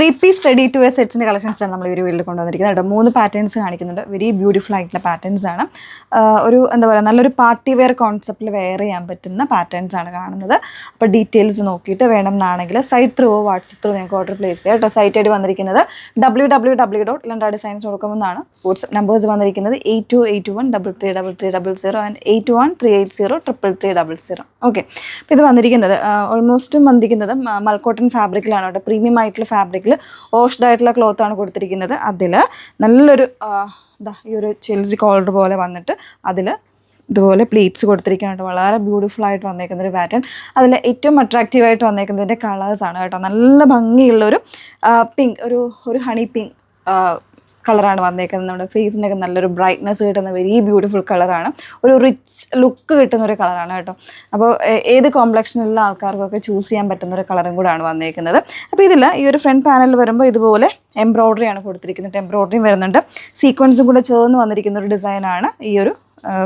3-piece ready to wear sets കളക്ഷൻസാണ് നമ്മൾ ഈ ഒരു വീഡിയോയിൽ കൊണ്ടുവന്നിരിക്കുന്നത് കേട്ടോ. 3 പാറ്റേൺസ് കാണിക്കുന്നുണ്ട്. വെരി ബ്യൂട്ടിഫുൾ ആയിട്ടുള്ള പാറ്റേൺസ് ആണ്. ഒരു എന്താ പറയുക, നല്ലൊരു പാർട്ടി വെയർ കോൺസെപ്റ്റിൽ വെയർ ചെയ്യാൻ പറ്റുന്ന പാറ്റേൺസ് ആണ് കാണുന്നത്. അപ്പോൾ ഡീറ്റെയിൽസ് നോക്കിയിട്ട് വേണം എന്നാണെങ്കിൽ സൈറ്റ് ത്രൂ വാട്സപ്പ് ത്രൂ നിങ്ങൾക്ക് ഓർഡർ പ്ലേസ് ചെയ്യാം കേട്ടോ. സൈറ്റ് ഐഡി വന്നിരിക്കുന്നത് www.ilandradesigns.com എന്നാണ്. വാട്സപ്പ് നമ്പേഴ്സ് വന്നിരിക്കുന്നത് 8281333300 ആൻഡ് 8138033300. ഓക്കെ, അപ്പോൾ ഇത് വന്നിരിക്കുന്നത് ഓൾമോസ്റ്റ് വന്നിരിക്കുന്നത് മൽക്കോട്ടൺ ഫാബ്രിക്കിലാണ് കേട്ടോ. പ്രീമിയം ആയിട്ടുള്ള ഫാബ്രിക്കിൽ വാഷ്ഡ് ആയിട്ടുള്ള ക്ലോത്ത് ആണ് കൊടുത്തിരിക്കുന്നത്. അതിൽ നല്ലൊരു ഈ ഒരു ചെൽസി കോളർ പോലെ വന്നിട്ട് അതിൽ ഇതുപോലെ പ്ലീറ്റ്സ് കൊടുത്തിരിക്കുകയാണ്. വളരെ ബ്യൂട്ടിഫുൾ ആയിട്ട് വന്നേക്കുന്ന ഒരു പാറ്റേൺ. അതിൽ ഏറ്റവും അട്രാക്റ്റീവായിട്ട് വന്നേക്കുന്നതിൻ്റെ കളേഴ്സാണ് കേട്ടോ. നല്ല ഭംഗിയുള്ളൊരു പിങ്ക്, ഒരു ഹണി പിങ്ക് കളറാണ് വന്നേക്കുന്നത്. നമ്മുടെ ഫേസിനൊക്കെ നല്ലൊരു ബ്രൈറ്റ്നസ് കിട്ടുന്ന വെരി ബ്യൂട്ടിഫുൾ കളറാണ്. ഒരു റിച്ച് ലുക്ക് കിട്ടുന്ന ഒരു കളറാണ് കേട്ടോ. അപ്പോൾ ഏത് കോംപ്ലക്ഷനുള്ള ആൾക്കാർക്കൊക്കെ ചൂസ് ചെയ്യാൻ പറ്റുന്ന ഒരു കളറും കൂടാണ് വന്നേക്കുന്നത്. അപ്പോൾ ഇതിൽ ഈ ഒരു ഫ്രണ്ട് പാനലിൽ വരുമ്പോൾ ഇതുപോലെ എംബ്രോയ്ഡറി ആണ് കൊടുത്തിരിക്കുന്നത്. എംബ്രോയ്ഡറിയും വരുന്നുണ്ട്, സീക്വൻസും കൂടെ ചേർന്ന് വന്നിരിക്കുന്ന ഒരു ഡിസൈനാണ് ഈ ഒരു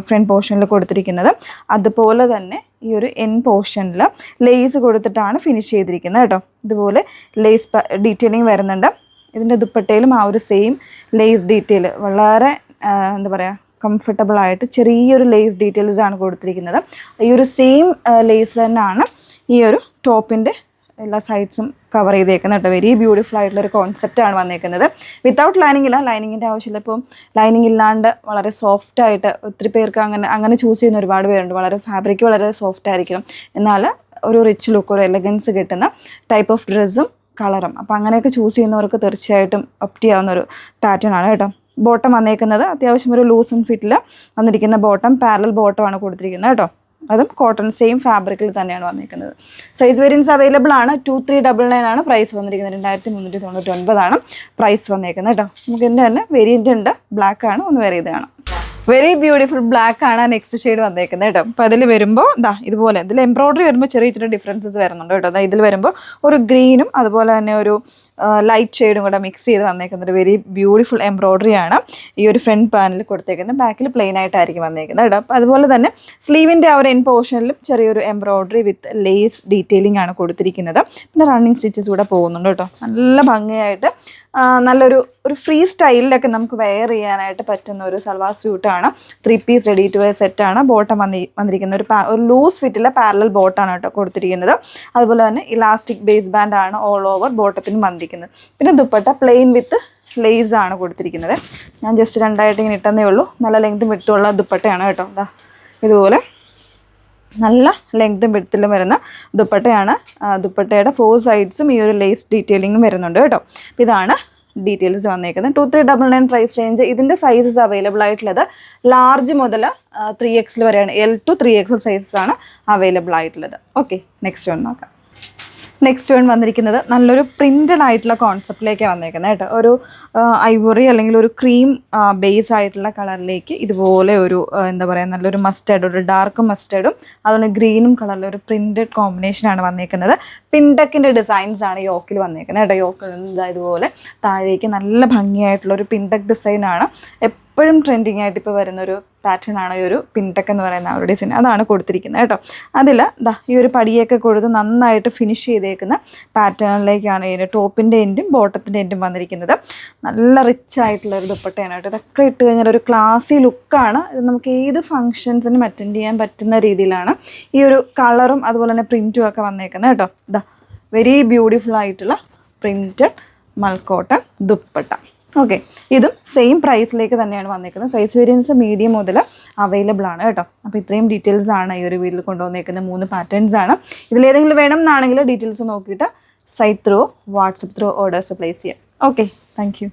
ഫ്രണ്ട് പോർഷനിൽ കൊടുത്തിരിക്കുന്നത്. അതുപോലെ തന്നെ ഈ ഒരു എൻ പോർഷനിൽ ലേസ് കൊടുത്തിട്ടാണ് ഫിനിഷ് ചെയ്തിരിക്കുന്നത് കേട്ടോ. ഇതുപോലെ ലേസ് ഡീറ്റെയിലിംഗ് വരുന്നുണ്ട്. ഇതിൻ്റെ ദുപ്പട്ടയിലും ആ ഒരു സെയിം ലേസ് ഡീറ്റെയിൽ വളരെ എന്താ പറയുക, കംഫർട്ടബിളായിട്ട് ചെറിയൊരു ലേസ് ഡീറ്റെയിൽസ് ആണ് കൊടുത്തിരിക്കുന്നത്. ഈ ഒരു സെയിം ലേസ് തന്നെയാണ് ഈ ഒരു ടോപ്പിൻ്റെ എല്ലാ സൈഡ്സും കവർ ചെയ്തേക്കുന്നത് കേട്ടോ. വെരി ബ്യൂട്ടിഫുൾ ആയിട്ടുള്ളൊരു കോൺസെപ്റ്റാണ് വന്നേക്കുന്നത്. വിത്തൗട്ട് ലൈനിങ് ഇല്ല, ലൈനിങ്ങിൻ്റെ ആവശ്യമില്ല. ഇപ്പം ലൈനിങ് ഇല്ലാണ്ട് വളരെ സോഫ്റ്റായിട്ട് ഒത്തിരി പേർക്ക് അങ്ങനെ ചൂസ് ചെയ്യുന്ന ഒരുപാട് പേരുണ്ട്. വളരെ ഫാബ്രിക് വളരെ സോഫ്റ്റ് ആയിരിക്കണം, എന്നാൽ ഒരു റിച്ച് ലുക്ക്, ഒരു എലഗൻസ് കിട്ടുന്ന ടൈപ്പ് ഓഫ് ഡ്രസ്സും കളറും. അപ്പോൾ അങ്ങനെയൊക്കെ ചൂസ് ചെയ്യുന്നവർക്ക് തീർച്ചയായിട്ടും ഒപ്റ്റ് ചെയ്യാവുന്ന ഒരു പാറ്റേൺ ആണ് കേട്ടോ. ബോട്ടം വന്നേക്കുന്നത് അത്യാവശ്യം ഒരു ലൂസ് ആൻഡ് ഫിറ്റിൽ വന്നിരിക്കുന്ന ബോട്ടം, പാരലൽ ബോട്ടമാണ് കൊടുത്തിരിക്കുന്നത് കേട്ടോ. അതും കോട്ടൺ സെയിം ഫാബ്രിക്കിൽ തന്നെയാണ് വന്നിരിക്കുന്നത്. സൈസ് വേരിയൻസ് അവൈലബിൾ ആണ്. 2399 ആണ് പ്രൈസ് വന്നിരിക്കുന്നത്. 2399 ആണ് പ്രൈസ് വന്നേക്കുന്നത് കേട്ടോ. നമുക്ക് ഇതിൻ്റെ തന്നെ വേരിയൻ്റ് ഉണ്ട്. ബ്ലാക്ക് ആണ്, ഒന്ന് വേറെ ഇത് കാണാം. വെരി ബ്യൂട്ടിഫുൾ ബ്ലാക്ക് ആണ് നെക്സ്റ്റ് ഷെയ്ഡ് വന്നേക്കുന്നത് കേട്ടോ. അപ്പോൾ അതിൽ വരുമ്പോൾ ഇതുപോലെ ഇതിൽ എംബ്രോയ്ഡറി വരുമ്പോൾ ചെറിയ ഡിഫറൻസസ് വരുന്നുണ്ട് കേട്ടോ. ഇതിൽ വരുമ്പോൾ ഒരു ഗ്രീനും അതുപോലെ തന്നെ ഒരു ലൈറ്റ് ഷെയ്ഡും കൂടെ മിക്സ് ചെയ്ത് വന്നേക്കുന്നത് ഒരു വെരി ബ്യൂട്ടിഫുൾ എംബ്രോയ്ഡറി ആണ് ഈ ഒരു ഫ്രണ്ട് പാനലിൽ കൊടുത്തേക്കുന്നത്. ബാക്കിൽ പ്ലെയിൻ ആയിട്ടായിരിക്കും വന്നേക്കുന്നത് കേട്ടോ. അപ്പോൾ അതുപോലെ തന്നെ സ്ലീവിൻ്റെ ആ ഒരു എൻ പോർഷനിലും ചെറിയൊരു എംബ്രോയ്ഡറി വിത്ത് ലേസ് ഡീറ്റെയിലിംഗ് ആണ് കൊടുത്തിരിക്കുന്നത്. പിന്നെ റണ്ണിങ് സ്റ്റിച്ചസ് കൂടെ പോകുന്നുണ്ട് കേട്ടോ. നല്ല ഭംഗിയായിട്ട് നല്ലൊരു ഫ്രീ സ്റ്റൈലിലൊക്കെ നമുക്ക് വെയർ ചെയ്യാനായിട്ട് പറ്റുന്ന ഒരു സൽവാർ സ്യൂട്ടാണ്. 3-piece റെഡി ടു വെയർ സെറ്റാണ്. ബോട്ടം വന്നിരിക്കുന്ന ഒരു ലൂസ് ഫിറ്റിലെ പാരലൽ ബോട്ടാണ് കേട്ടോ കൊടുത്തിരിക്കുന്നത്. അതുപോലെ തന്നെ ഇലാസ്റ്റിക് ബേസ് ബാൻഡ് ആണ് ഓൾ ഓവർ ബോട്ടത്തിനും വന്നിരിക്കുന്നത്. പിന്നെ ദുപ്പട്ട പ്ലെയിൻ വിത്ത് ലേസ് ആണ് കൊടുത്തിരിക്കുന്നത്. ഞാൻ ജസ്റ്റ് രണ്ടായിട്ട് ഇങ്ങനെ ഇട്ടെന്നേ ഉള്ളൂ. നല്ല ലെങ്തും വിട്ടുള്ള ദുപ്പട്ടയാണ് കേട്ടോ. ഇതുപോലെ നല്ല ലെങ്തും വിഡ്ത്തിലും വരുന്ന ദുപ്പട്ടയാണ്. ദുപ്പട്ടയുടെ 4 സൈഡ്സും ഈ ഒരു ലേസ് ഡീറ്റെയിലിംഗും വരുന്നുണ്ട് കേട്ടോ. അപ്പോൾ ഇതാണ് ഡീറ്റെയിൽസ് വന്നേക്കുന്നത്. 2399 പ്രൈസ് റേഞ്ച്. ഇതിൻ്റെ സൈസസ് അവൈലബിൾ ആയിട്ടുള്ളത് ലാർജ് മുതൽ 3XL വരെയാണ്. L to 3XL സൈസസ് ആണ് അവൈലബിൾ ആയിട്ടുള്ളത്. ഓക്കെ, നെക്സ്റ്റ് വൺ നോക്കാം. നെക്സ്റ്റ് വൺ വന്നിരിക്കുന്നത് നല്ലൊരു പ്രിൻറ്റഡ് ആയിട്ടുള്ള കോൺസെപ്റ്റിലേക്കാണ് വന്നേക്കുന്നത് കേട്ടോ. ഒരു ഐവറി അല്ലെങ്കിൽ ഒരു ക്രീം ബേസ് ആയിട്ടുള്ള കളറിലേക്ക് ഇതുപോലെ ഒരു എന്താ പറയുക, നല്ലൊരു മസ്റ്റേർഡ്, ഒരു ഡാർക്ക് മസ്റ്റേർഡും അതുപോലെ ഗ്രീനും കളറിലൊരു പ്രിൻറ്റഡ് കോമ്പിനേഷനാണ് വന്നേക്കുന്നത്. പിൻഡക്കിൻ്റെ ഡിസൈൻസ് ആണ് യോക്കിൽ വന്നേക്കുന്നത് കേട്ടോ. യോക്കിൽ ഇതുപോലെ താഴേക്ക് നല്ല ഭംഗിയായിട്ടുള്ളൊരു പിൻഡക്ക് ഡിസൈനാണ്. എപ്പോഴും ട്രെൻഡിങ് ആയിട്ട് ഇപ്പോൾ വരുന്നൊരു പാറ്റേൺ ആണ് ഈ ഒരു പിൻടക്ക് എന്ന് പറയുന്ന ആ ഒരു ഡിസൈൻ. അതാണ് കൊടുത്തിരിക്കുന്നത് കേട്ടോ. അതിൽ ഈ ഒരു പടിയൊക്കെ കൊടുത്ത് നന്നായിട്ട് ഫിനിഷ് ചെയ്തേക്കുന്ന പാറ്റേണിലേക്കാണ് ഈ ടോപ്പിൻ്റെ എൻഡും ബോട്ടത്തിൻ്റെ എൻഡും വന്നിരിക്കുന്നത്. നല്ല റിച്ച് ആയിട്ടുള്ളൊരു ദുപ്പട്ടയാണ് കേട്ടോ. ഇതൊക്കെ ഇട്ട് കഴിഞ്ഞാൽ ഒരു ക്ലാസി ലുക്കാണ്. ഇത് നമുക്ക് ഏത് ഫങ്ഷൻസിനും അറ്റൻഡ് ചെയ്യാൻ പറ്റുന്ന രീതിയിലാണ് ഈ ഒരു കളറും അതുപോലെ തന്നെ പ്രിൻറ്റും ഒക്കെ വന്നേക്കുന്നത് കേട്ടോ. വെരി ബ്യൂട്ടിഫുൾ ആയിട്ടുള്ള പ്രിൻറ്റഡ് മൽക്കോട്ടൺ ദുപ്പട്ട. ഓക്കെ, ഇതും സെയിം പ്രൈസിലേക്ക് തന്നെയാണ് വന്നേക്കുന്നത്. സൈസ് വേരിയൻസ് മീഡിയം മുതൽ അവൈലബിൾ ആണ് കേട്ടോ. അപ്പോൾ ഇത്രയും ഡീറ്റെയിൽസ് ആണ് ഈ ഒരു വീഡിയോയിൽ കൊണ്ടുവന്നേക്കുന്ന 3 പാറ്റേൺസ് ആണ്. ഇതിലേതെങ്കിലും വേണം എന്നാണെങ്കിൽ ഡീറ്റെയിൽസ് നോക്കിയിട്ട് site through WhatsApp through orders place ചെയ്യാം. Okay, thank U.